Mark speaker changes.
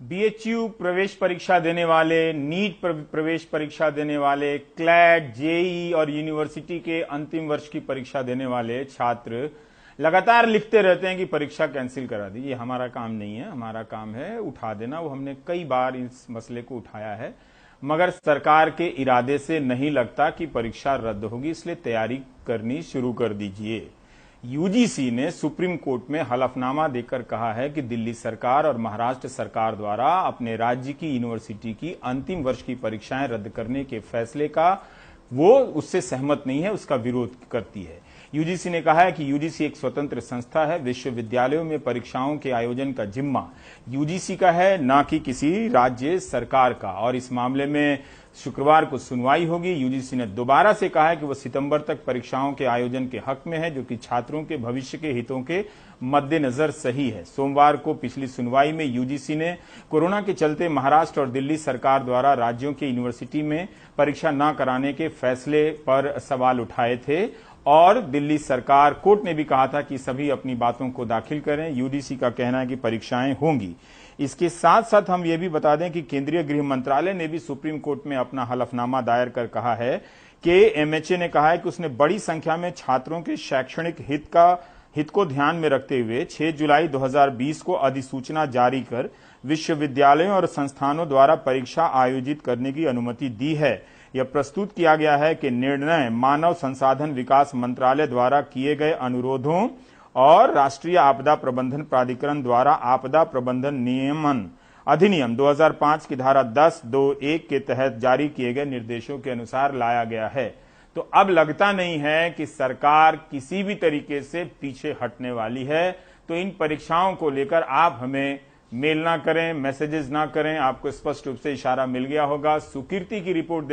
Speaker 1: BHU प्रवेश परीक्षा देने वाले, नीट प्रवेश परीक्षा देने वाले, क्लैट, जेई और यूनिवर्सिटी के अंतिम वर्ष की परीक्षा देने वाले छात्र लगातार लिखते रहते हैं कि परीक्षा कैंसिल करा दी। ये हमारा काम नहीं है, हमारा काम है उठा देना। वो हमने कई बार इस मसले को उठाया है, मगर सरकार के इरादे से नहीं लगता कि परीक्षा रद्द होगी, इसलिए तैयारी करनी शुरू कर दीजिए। यूजीसी ने सुप्रीम कोर्ट में हलफनामा देकर कहा है कि दिल्ली सरकार और महाराष्ट्र सरकार द्वारा अपने राज्य की यूनिवर्सिटी की अंतिम वर्ष की परीक्षाएं रद्द करने के फैसले का वो उससे सहमत नहीं है, उसका विरोध करती है। यूजीसी ने कहा है कि यूजीसी एक स्वतंत्र संस्था है, विश्वविद्यालयों में परीक्षाओं के आयोजन का जिम्मा यूजीसी का है, न कि किसी राज्य सरकार का, और इस मामले में शुक्रवार को सुनवाई होगी। यूजीसी ने दोबारा से कहा है कि वह सितंबर तक परीक्षाओं के आयोजन के हक में है, जो कि छात्रों के भविष्य के हितों के मद्देनजर सही है। सोमवार को पिछली सुनवाई में यूजीसी ने कोरोना के चलते महाराष्ट्र और दिल्ली सरकार द्वारा राज्यों के यूनिवर्सिटी में परीक्षा न कराने के फैसले पर सवाल उठाए थे, और दिल्ली सरकार कोर्ट ने भी कहा था कि सभी अपनी बातों को दाखिल करें। यूजीसी का कहना है कि परीक्षाएं होंगी। इसके साथ साथ हम ये भी बता दें कि केंद्रीय गृह मंत्रालय ने भी सुप्रीम कोर्ट में अपना हलफनामा दायर कर कहा है कि एमएचए ने कहा है कि उसने बड़ी संख्या में छात्रों के शैक्षणिक हित को ध्यान में रखते हुए 6 जुलाई 2020 को अधिसूचना जारी कर विश्वविद्यालयों और संस्थानों द्वारा परीक्षा आयोजित करने की अनुमति दी है। यह प्रस्तुत किया गया है कि निर्णय मानव संसाधन विकास मंत्रालय द्वारा किए गए अनुरोधों और राष्ट्रीय आपदा प्रबंधन प्राधिकरण द्वारा आपदा प्रबंधन नियमन अधिनियम 2005 की धारा 10(2)(1) के तहत जारी किए गए निर्देशों के अनुसार लाया गया है। तो अब लगता नहीं है कि सरकार किसी भी तरीके से पीछे हटने वाली है। तो इन परीक्षाओं को लेकर आप हमें मेल ना करें, मैसेजेस ना करें, आपको स्पष्ट रूप से इशारा मिल गया होगा। सुकीर्ति की रिपोर्ट